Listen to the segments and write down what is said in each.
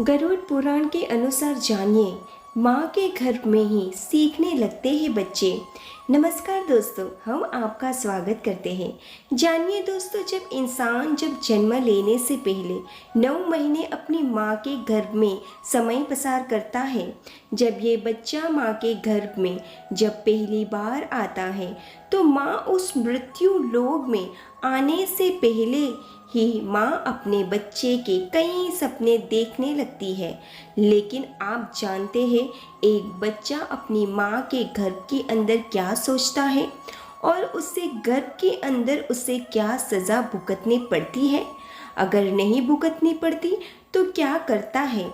गरुड़ पुराण के अनुसार जानिए, माँ के गर्भ में ही सीखने लगते हैं बच्चे। नमस्कार दोस्तों, हम आपका स्वागत करते हैं। जानिए दोस्तों, जब जन्म लेने से पहले 9 महीने अपनी माँ के गर्भ में समय पसार करता है, जब ये बच्चा माँ के गर्भ में जब पहली बार आता है, तो माँ उस मृत्यु लोक में आने से पहले ही माँ अपने बच्चे के कई सपने देखने लगती है। लेकिन आप जानते हैं, एक बच्चा अपनी माँ के गर्भ के अंदर क्या सोचता है और उससे गर्भ के अंदर उसे क्या सज़ा भुगतनी पड़ती है? अगर नहीं भुगतनी पड़ती तो क्या करता है?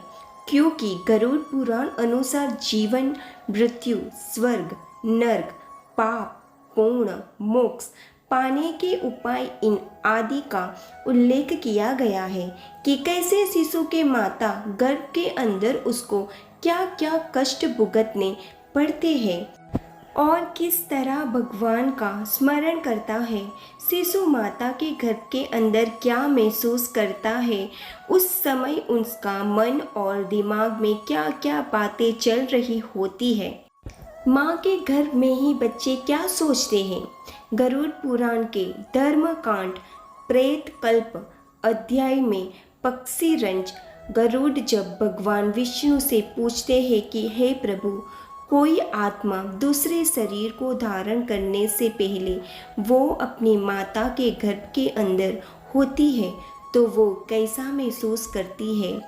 क्योंकि गरुड़ पुराण अनुसार जीवन, मृत्यु, स्वर्ग, नर्क, पाप, पूर्ण, मोक्ष पाने के उपाय इन आदि का उल्लेख किया गया है कि कैसे शिशु के माता गर्भ के अंदर उसको क्या क्या कष्ट भुगतने पड़ते हैं और किस तरह भगवान का स्मरण करता है। शिशु माता के गर्भ के अंदर क्या महसूस करता है, उस समय उसका मन और दिमाग में क्या क्या बातें चल रही होती है। माँ के गर्भ में ही बच्चे क्या सोचते हैं। गरुड़ पुराण के धर्मकांड प्रेत कल्प अध्याय में पक्षी रंज गरुड़ जब भगवान विष्णु से पूछते हैं कि हे प्रभु, कोई आत्मा दूसरे शरीर को धारण करने से पहले वो अपनी माता के गर्भ के अंदर होती है तो वो कैसा महसूस करती है,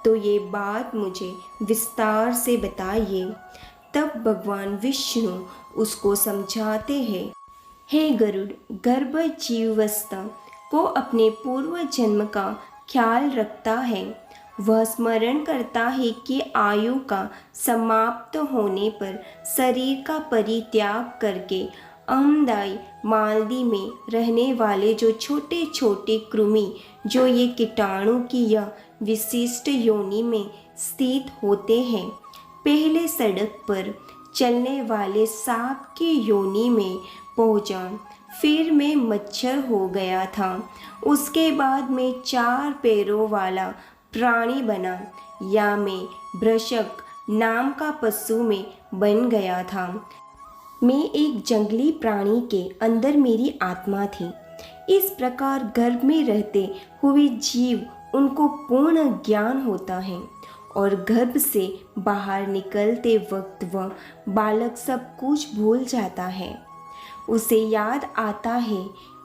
तो ये बात मुझे विस्तार से बताइए। तब भगवान विष्णु उसको समझाते हैं, हे गरुड़, गर्भ जीवावस्था को अपने पूर्व जन्म का ख्याल रखता है। वह स्मरण करता है कि आयु का समाप्त होने पर शरीर का परित्याग करके अहमदाई मालदी में रहने वाले जो छोटे छोटे कृमि जो ये कीटाणु की यह विशिष्ट योनि में स्थित होते हैं, पहले सड़क पर चलने वाले सांप की योनि में पहुंचा, फिर मैं मच्छर हो गया था, उसके बाद मैं 4 पैरों वाला प्राणी बना, या मैं वृषक नाम का पशु में बन गया था। मैं एक जंगली प्राणी के अंदर मेरी आत्मा थी। इस प्रकार गर्भ में रहते हुए जीव उनको पूर्ण ज्ञान होता है और गर्भ से बाहर निकलते वक्त वह बालक सब कुछ भूल जाता है। उसे याद आता है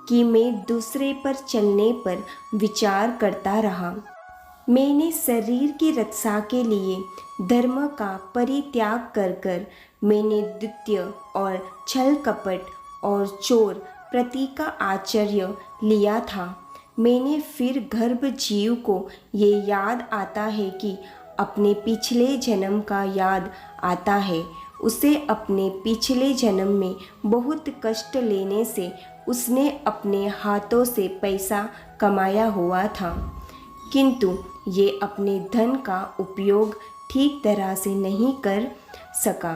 कि मैं दूसरे पर चलने पर विचार करता रहा। मैंने शरीर की रक्षा के लिए धर्म का परित्याग कर मैंने द्वितीय और छल कपट और चोर प्रति का आश्चर्य लिया था। मैंने फिर गर्भ जीव को ये याद आता है कि अपने पिछले जन्म का याद आता है। उसे अपने पिछले जन्म में बहुत कष्ट लेने से उसने अपने हाथों से पैसा कमाया हुआ था, किंतु ये अपने धन का उपयोग ठीक तरह से नहीं कर सका।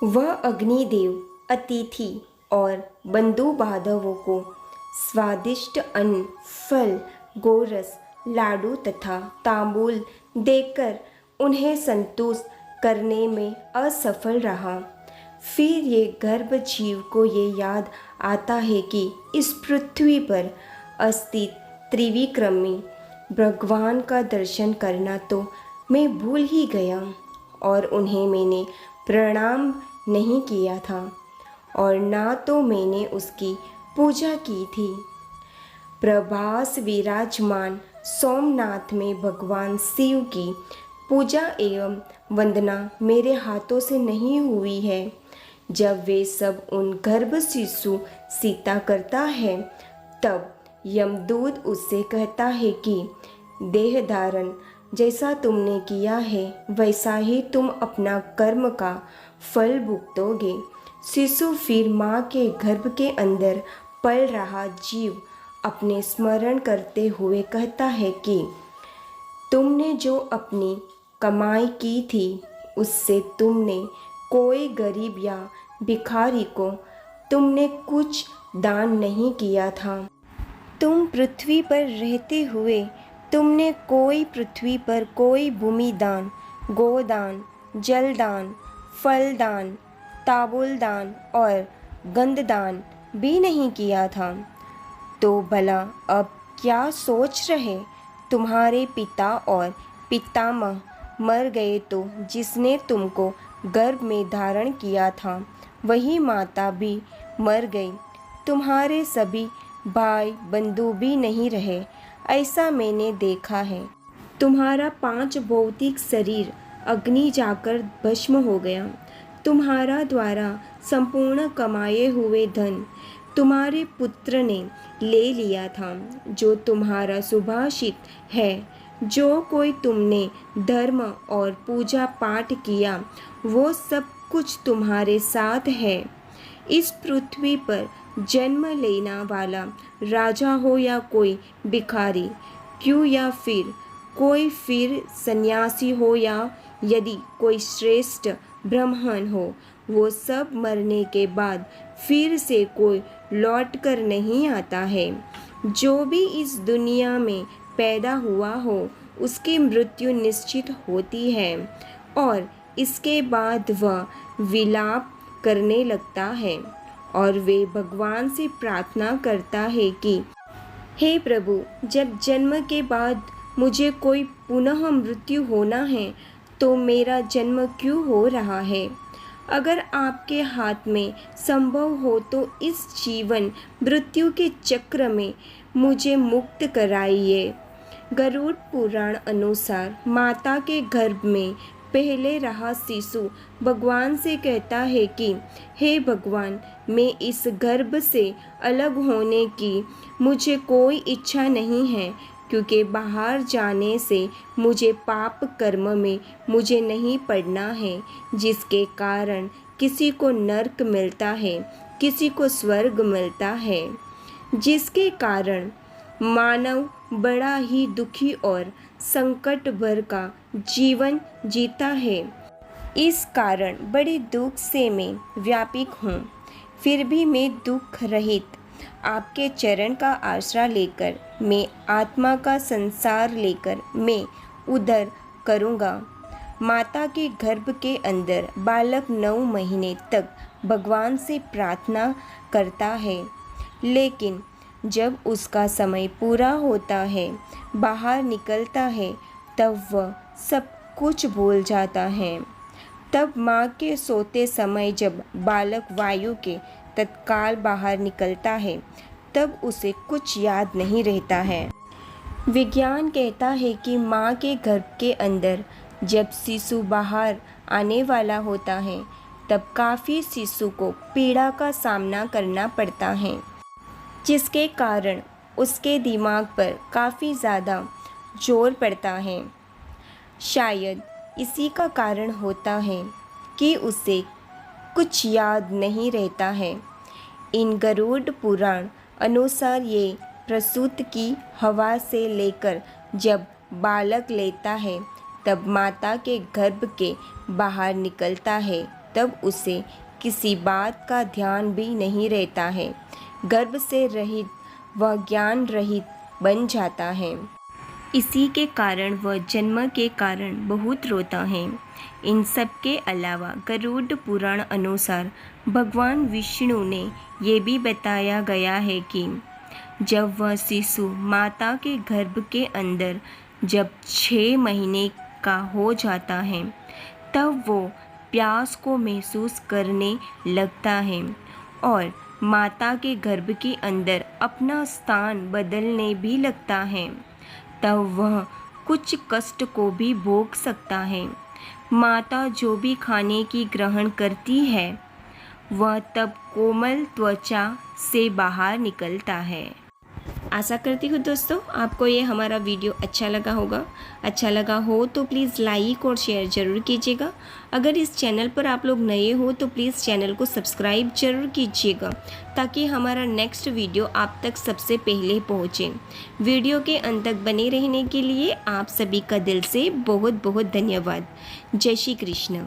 वह अग्निदेव, अतिथि और बंधु बांधवों को स्वादिष्ट अन्न, फल, गोरस, लाडू तथा तांबूल देकर उन्हें संतुष्ट करने में असफल रहा। फिर ये गर्भ जीव को ये याद आता है कि इस पृथ्वी पर अस्तित्व त्रिविक्रमी भगवान का दर्शन करना तो मैं भूल ही गया और उन्हें मैंने प्रणाम नहीं किया था और ना तो मैंने उसकी पूजा की थी। प्रभास विराजमान सोमनाथ में भगवान शिव की पूजा एवं वंदना मेरे हाथों से नहीं हुई है। जब वे सब उन गर्भ शिशु सीता करता है, तब यमदूत उससे कहता है कि देह धारण जैसा तुमने किया है वैसा ही तुम अपना कर्म का फल भुगतोगे। शिशु फिर माँ के गर्भ के अंदर पल रहा जीव अपने स्मरण करते हुए कहता है कि तुमने जो अपनी कमाई की थी उससे तुमने कोई गरीब या भिखारी को तुमने कुछ दान नहीं किया था। तुम पृथ्वी पर रहते हुए तुमने कोई पृथ्वी पर कोई भूमिदान, गोदान, जलदान, फलदान, ताबूलदान और गंधदान भी नहीं किया था। तो भला अब क्या सोच रहे? तुम्हारे पिता और पितामह मर गए तो जिसने तुमको गर्भ में धारण किया था वही माता भी मर गई। तुम्हारे सभी भाई बंधु भी नहीं रहे, ऐसा मैंने देखा है। तुम्हारा 5 भौतिक शरीर अग्नि जाकर भस्म हो गया। तुम्हारा द्वारा संपूर्ण कमाए हुए धन तुम्हारे पुत्र ने ले लिया था, जो तुम्हारा सुभाषित है। जो कोई तुमने धर्म और पूजा पाठ किया वो सब कुछ तुम्हारे साथ है। इस पृथ्वी पर जन्म लेना वाला राजा हो या कोई भिखारी, क्यों या फिर सन्यासी हो या यदि कोई श्रेष्ठ ब्राह्मण हो, वो सब मरने के बाद फिर से कोई लौट कर नहीं आता है। जो भी इस दुनिया में पैदा हुआ हो उसकी मृत्यु निश्चित होती है और इसके बाद वह विलाप करने लगता है और वे भगवान से प्रार्थना करता है कि हे प्रभु, जब जन्म के बाद मुझे कोई पुनः मृत्यु होना है तो मेरा जन्म क्यों हो रहा है? अगर आपके हाथ में संभव हो तो इस जीवन मृत्यु के चक्र में मुझे मुक्त कराइए। गरुड़ पुराण अनुसार माता के गर्भ में पहले रहा शिशु भगवान से कहता है कि हे भगवान, मैं इस गर्भ से अलग होने की मुझे कोई इच्छा नहीं है, क्योंकि बाहर जाने से मुझे पाप कर्म में मुझे नहीं पड़ना है, जिसके कारण किसी को नरक मिलता है, किसी को स्वर्ग मिलता है, जिसके कारण मानव बड़ा ही दुखी और संकट भर का जीवन जीता है। इस कारण बड़े दुख से मैं व्यापिक हूँ। फिर भी मैं दुख रहित आपके चरण का आसरा लेकर मैं आत्मा का संसार लेकर मैं उधर करूँगा। माता के गर्भ के अंदर बालक 9 महीने तक भगवान से प्रार्थना करता है, लेकिन जब उसका समय पूरा होता है, बाहर निकलता है, तब वह सब कुछ भूल जाता है। तब माँ के सोते समय जब बालक वायु के तत्काल बाहर निकलता है, तब उसे कुछ याद नहीं रहता है। विज्ञान कहता है कि माँ के गर्भ के अंदर जब शिशु बाहर आने वाला होता है, तब काफ़ी शिशु को पीड़ा का सामना करना पड़ता है, जिसके कारण उसके दिमाग पर काफ़ी ज़्यादा जोर पड़ता है। शायद इसी का कारण होता है कि उसे कुछ याद नहीं रहता है। इन गरुड़ पुराण अनुसार ये प्रसूति की हवा से लेकर जब बालक लेता है, तब माता के गर्भ के बाहर निकलता है, तब उसे किसी बात का ध्यान भी नहीं रहता है। गर्भ से रहित वह ज्ञान रहित बन जाता है। इसी के कारण वह जन्म के कारण बहुत रोता है। इन सब के अलावा गरुड़ पुराण अनुसार भगवान विष्णु ने ये भी बताया गया है कि जब वह शिशु माता के गर्भ के अंदर जब 6 महीने का हो जाता है, तब वो प्यास को महसूस करने लगता है और माता के गर्भ के अंदर अपना स्थान बदलने भी लगता है। तब वह कुछ कष्ट को भी भोग सकता है। माता जो भी खाने की ग्रहण करती है, वह तब कोमल त्वचा से बाहर निकलता है। आशा करती हूँ दोस्तों आपको ये हमारा वीडियो अच्छा लगा होगा। अच्छा लगा हो तो प्लीज़ लाइक और शेयर ज़रूर कीजिएगा। अगर इस चैनल पर आप लोग नए हो तो प्लीज़ चैनल को सब्सक्राइब ज़रूर कीजिएगा, ताकि हमारा नेक्स्ट वीडियो आप तक सबसे पहले पहुँचे। वीडियो के अंत तक बने रहने के लिए आप सभी का दिल से बहुत बहुत धन्यवाद। जय श्री कृष्ण।